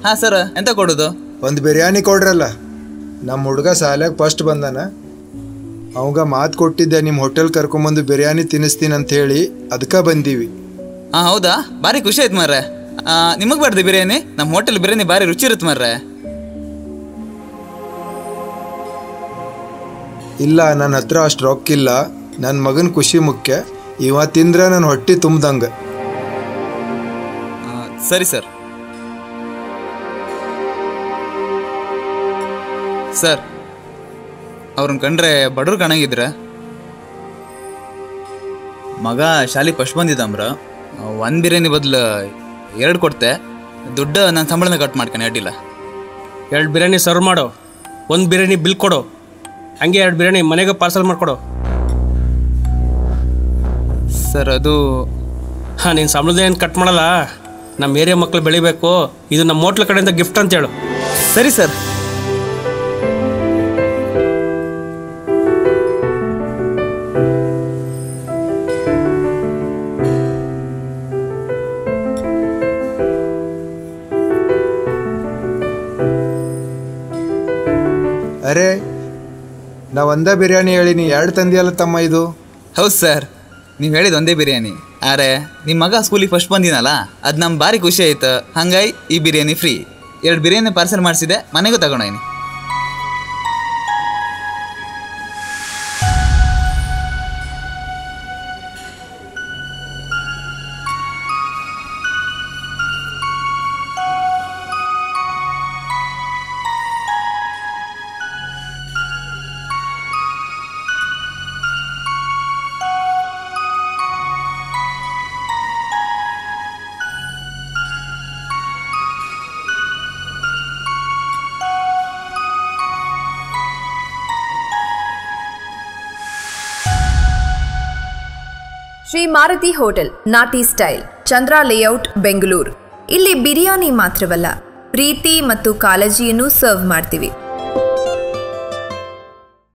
ಹಾಂ ಸರ್, ಎಂತ ಕೊಡೋದು? ಒಂದು ಬಿರಿಯಾನಿ ಕೊಡ್ರಲ್ಲ. ನಮ್ಮ ಹುಡುಗ ಶಾಲೆಗೆ ಫಸ್ಟ್ ಬಂದಾನ. ಅವಾಗ ಮಾತು ಕೊಟ್ಟಿದ್ದೆ ನಿಮ್ಮ ಹೋಟೆಲ್ ಕರ್ಕೊಂಬಂದು ಬಿರಿಯಾನಿ ತಿನ್ನಿಸ್ತೀನಿ ಅಂತ ಹೇಳಿ, ಅದಕ್ಕೆ ಬಂದೀವಿ. ಹಾಂ ಹೌದಾ, ಭಾರಿ ಖುಷಿ ಆಯ್ತು ಮಾರ್ರೆ. ನಿಮಗೆ ಬರ್ದೆ ಬಿರಿಯಾನಿ? ನಮ್ಮ ಹೋಟೆಲ್ ಬಿರಿಯಾನಿ ಭಾರಿ ರುಚಿ ಇರುತ್ತೆ ಮಾರ್ರೆ. ಇಲ್ಲ, ನನ್ನ ಹತ್ರ ಅಷ್ಟು ರೊಕ್ಕಿಲ್ಲ. ನನ್ನ ಮಗನ ಖುಷಿ ಮುಖ್ಯ. ಇವ ತಿಂದ್ರೆ ನನ್ನ ಹೊಟ್ಟೆ ತುಂಬ್ದಂಗೆ. ಸರಿ ಸರ್. ಸರ್, ಅವ್ರನ್ನ ಕಂಡ್ರೆ ಬಡವ್ರು ಕಾಣಂಗಿದ್ರ. ಮಗ ಶಾಲೆ ಫಸ್ಟ್ ಬಂದಿದ್ದಮ್ರ. ಒಂದು ಬಿರಿಯಾನಿ ಬದಲು 2 ಕೊಡ್ತೆ. ದುಡ್ಡು ನನ್ನ ಸಂಬಳನ ಕಟ್ ಮಾಡ್ಕೊಂಡು ಅಡ್ಡಿಲ್ಲ. 2 ಬಿರಿಯಾನಿ ಸರ್ವ್ ಮಾಡು, 1 ಬಿರಿಯಾನಿ ಬಿಲ್ ಕೊಡು, ಹಂಗೆ 2 ಬಿರಿಯಾನಿ ಮನೆಗೆ ಪಾರ್ಸಲ್ ಮಾಡಿಕೊಡು. ಸರ್ ಅದು ಹಾಂ, ನೀನು ಸಂಬಳದ ಏನು ಕಟ್ ಮಾಡಲ್ಲ. ನಮ್ಮ ಏರಿಯಾ ಮಕ್ಕಳು ಬೆಳಿಬೇಕು, ಇದು ನಮ್ಮ ಹೋಟ್ಲ್ ಕಡೆಯಿಂದ ಗಿಫ್ಟ್ ಅಂತೇಳು. ಸರಿ ಸರ್. ಅರೆ, ನಾ ಒಂದೇ ಬಿರಿಯಾನಿ ಹೇಳಿನಿ, 2 ತಂದಿಯಲ್ಲ ತಮ್ಮ. ಇದು ಹೌದು ಸರ್, ನೀವು ಹೇಳಿದ ಒಂದೇ ಬಿರಿಯಾನಿ. ಅರೆ, ನಿಮ್ಮ ಮಗ ಸ್ಕೂಲಿಗೆ ಫಸ್ಟ್ ಬಂದಿನಲ್ಲ, ಅದು ನಮ್ಗೆ ಭಾರಿ ಖುಷಿ ಆಯ್ತು. ಹಂಗಾಗಿ ಈ ಬಿರಿಯಾನಿ ಫ್ರೀ. 2 ಬಿರಿಯಾನಿ ಪಾರ್ಸಲ್ ಮಾಡಿಸಿದೆ, ಮನೆಗೂ ತಗೊಂಡೋಯ್ನಿ. ಶ್ರೀ ಮಾರುತಿ ಹೋಟೆಲ್, ನಾಟಿ ಸ್ಟೈಲ್, ಚಂದ್ರ ಲೇಔಟ್, ಬೆಂಗಳೂರು. ಇಲ್ಲಿ ಬಿರಿಯಾನಿ ಮಾತ್ರವಲ್ಲ, ಪ್ರೀತಿ ಮತ್ತು ಕಾಳಜಿಯನ್ನು ಸರ್ವ್ ಮಾಡ್ತೀವಿ.